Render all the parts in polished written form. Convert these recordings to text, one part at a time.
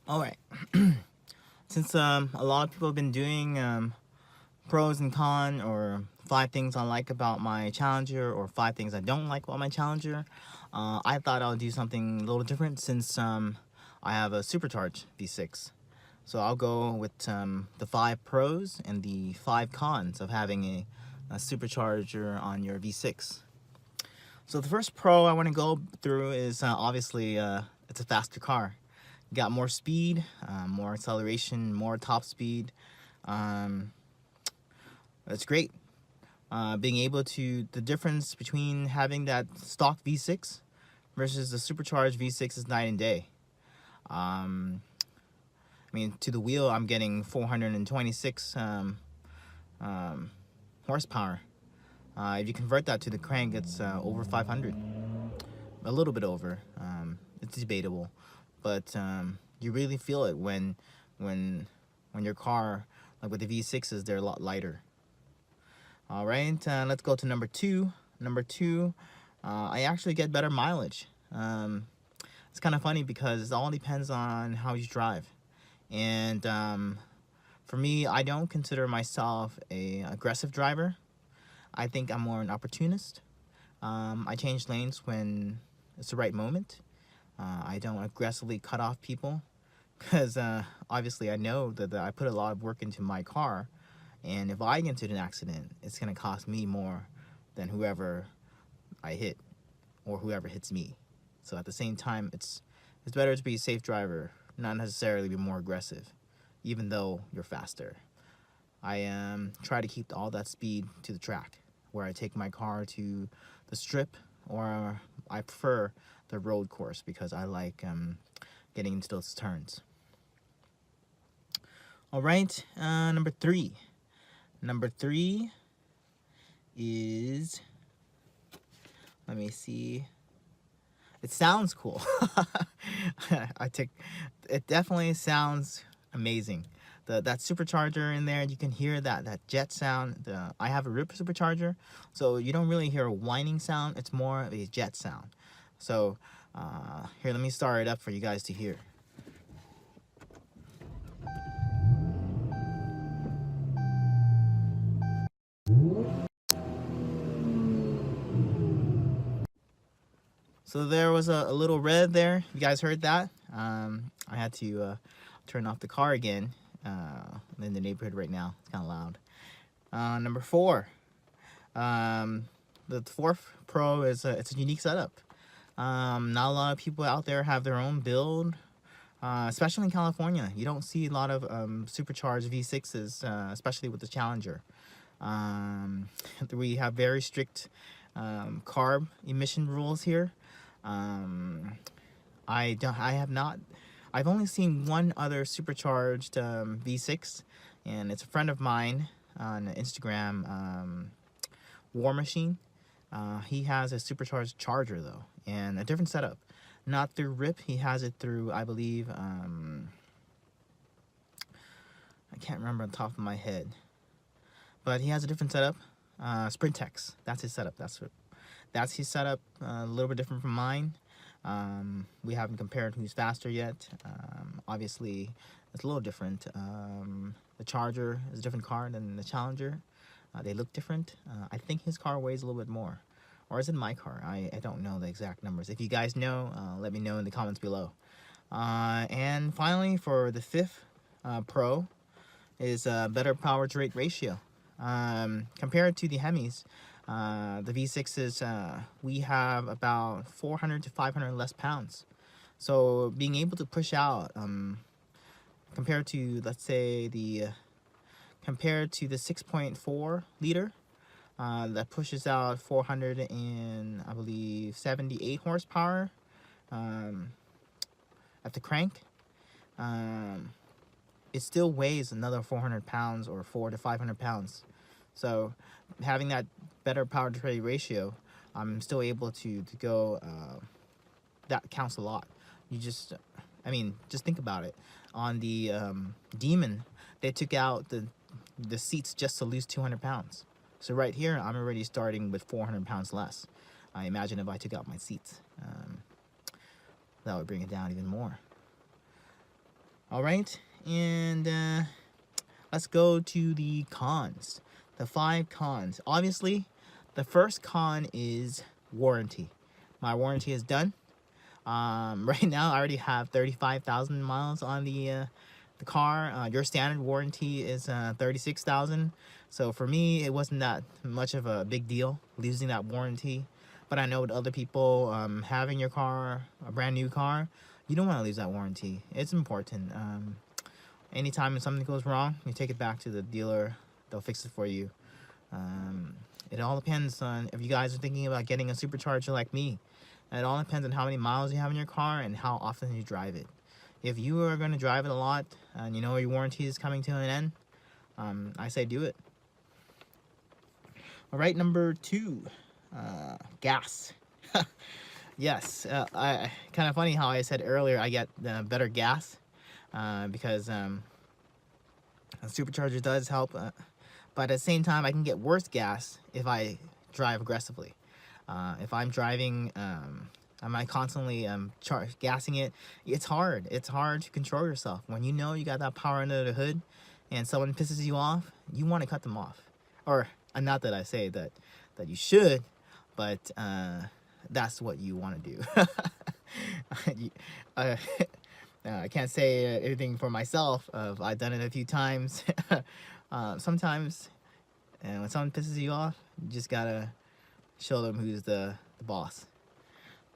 All right. Since a lot of people have been doing pros and cons, or 5 things I like about my Challenger, or 5 things I don't like about my Challenger, I thought I would do something a little different since I have a supercharged V6. So I'll go with the 5 pros and the 5 cons of having a supercharger on your V6. So the first pro I want to go through is obviously it's a faster car. You got more speed, more acceleration, more top speed. Um, that's great. Being able to, the difference between having that stock V6 versus the supercharged V6 is night and day. I mean, to the wheel, I'm getting 426 horsepower. If you convert that to the crank, it's over 500. A little bit over. It's debatable, but you really feel it when when your car, like with the V6s, they're a lot lighter. All right, let's go to number two. Number two, I actually get better mileage. It's kind of funny because it all depends on how you drive. And for me, I don't consider myself a aggressive driver. I think I'm more an opportunist. I change lanes when it's the right moment. I don't aggressively cut off people because obviously I know that I put a lot of work into my car, and if I get into an accident, it's going to cost me more than whoever I hit or whoever hits me. So at the same time, it's better to be a safe driver, not necessarily be more aggressive, even though you're faster. I try to keep all that speed to the track, where I take my car to the strip, or I prefer the road course because I like getting into those turns. All right, number three. Number three is, let me see. It sounds cool. It definitely sounds amazing. That supercharger in there, you can hear that jet sound. I have a rip supercharger, so you don't really hear a whining sound. It's more of a jet sound. So here, let me start it up for you guys to hear. So there was a little red there. You guys heard that? I had to turn off the car again. In the neighborhood right now, it's kind of loud. Number four. The fourth Pro is it's a unique setup. Not a lot of people out there have their own build, especially in California. You don't see a lot of supercharged V6s, especially with the Challenger. We have very strict carb emission rules here. I've only seen one other supercharged V6, and it's a friend of mine on Instagram, War Machine. He has a supercharged Charger though, and a different setup. Not through RIP, he has it through, I believe, I can't remember on top of my head, but he has a different setup. Sprintex, that's his setup. That's his setup. A little bit different from mine. We haven't compared who's faster yet. Obviously, it's a little different. The Charger is a different car than the Challenger. They look different. I think his car weighs a little bit more. Or is it my car? I don't know the exact numbers. If you guys know, let me know in the comments below. And finally, for the fifth Pro, is a better power to weight ratio. Compared to the Hemis, the V6s, we have about 400 to 500 less pounds. So being able to push out, compared to, let's say, compared to the 6.4 liter, that pushes out 400 and, I believe, 78 horsepower at the crank. It still weighs another 400 pounds or 400 to 500 pounds. So having that better power to weight ratio, I'm still able to go. That counts a lot. Just think about it. On the Demon, they took out the seats just to lose 200 pounds. So right here, I'm already starting with 400 pounds less. I imagine if I took out my seats, that would bring it down even more. All right, and let's go to the cons. The 5 cons. Obviously, the first con is warranty. My warranty is done. Right now, I already have 35,000 miles on the car. Your standard warranty is 36,000. So for me, it wasn't that much of a big deal losing that warranty. But I know with other people having your car, a brand new car, you don't want to lose that warranty. It's important. Anytime something goes wrong, you take it back to the dealer. They'll fix it for you. It all depends on if you guys are thinking about getting a supercharger like me. It all depends on how many miles you have in your car and how often you drive it. If you are going to drive it a lot and you know your warranty is coming to an end, I say do it. All right, number 2, gas. Yes, kind of funny how I said earlier I get better gas because a supercharger does help, but at the same time I can get worse gas if I drive aggressively. If I'm driving, am I constantly gassing it? It's hard. It's hard to control yourself when you know you got that power under the hood, and someone pisses you off. You want to cut them off, or not that I say that you should, but that's what you want to do. I can't say everything for myself. I've done it a few times. Sometimes, and when someone pisses you off, you just gotta show them who's the boss.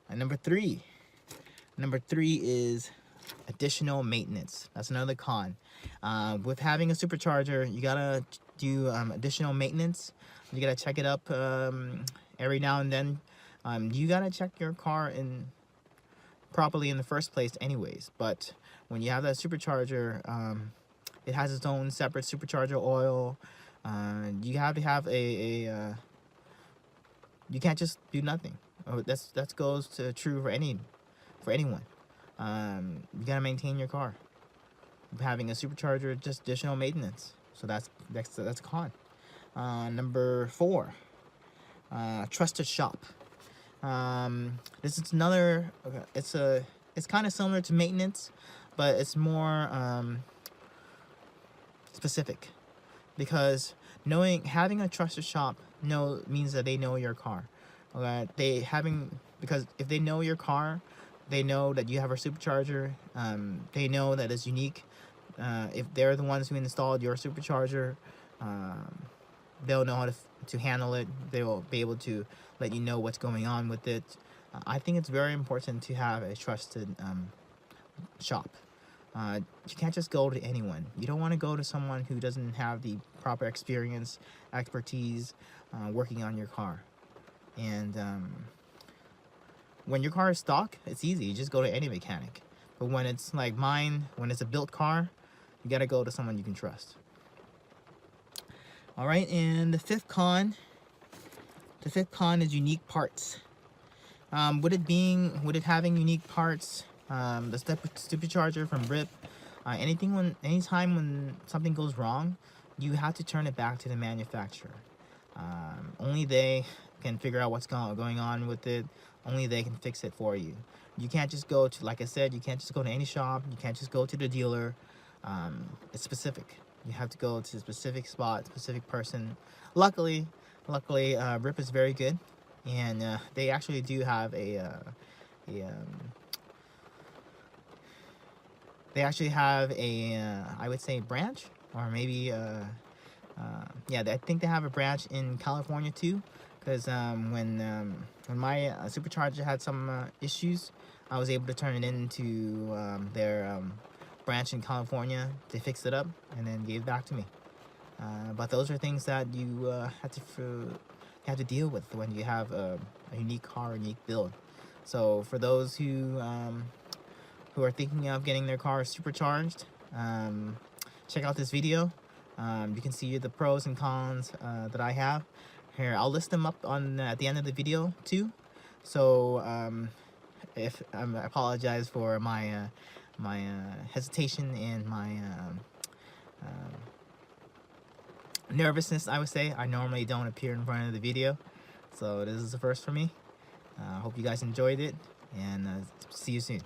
And number 3 is additional maintenance. That's another con. With having a supercharger, you gotta do additional maintenance. You gotta check it up every now and then. You gotta check your car properly in the first place anyways. But when you have that supercharger, it has its own separate supercharger oil. You have to have a you can't just do nothing. That goes true for anyone. You gotta maintain your car. Having a supercharger, just additional maintenance. So that's a con. Number 4, trusted shop. This is another. It's kind of similar to maintenance, but it's more specific, because having a trusted shop means that they know your car. Because if they know your car, they know that you have a supercharger. They know that it's unique. If they're the ones who installed your supercharger, they'll know how to handle it. They will be able to let you know what's going on with it. I think it's very important to have a trusted shop. You can't just go to anyone. You don't want to go to someone who doesn't have the proper experience, expertise working on your car. And when your car is stock, it's easy. You just go to any mechanic. But when it's like mine, when it's a built car, you gotta go to someone you can trust. All right, and the fifth con is unique parts. With it having unique parts, the supercharger from RIP, anytime when something goes wrong, you have to turn it back to the manufacturer. Only they can figure out what's going on with it. Only they can fix it for you. You can't just go to, like I said, you can't just go to any shop. You can't just go to the dealer. It's specific. You have to go to a specific spot, specific person. Luckily, RIP is very good, and they actually do have I would say branch, or maybe I think they have a branch in California too. Because when my supercharger had some issues, I was able to turn it into their branch in California. They fixed it up and then gave it back to me. But those are things that you have to deal with when you have a unique car, unique build. So for those who are thinking of getting their car supercharged, check out this video. You can see the pros and cons that I have. Here, I'll list them up at the end of the video too. So I apologize for my hesitation and my nervousness. I would say I normally don't appear in front of the video, so this is the first for me. I hope you guys enjoyed it, and see you soon.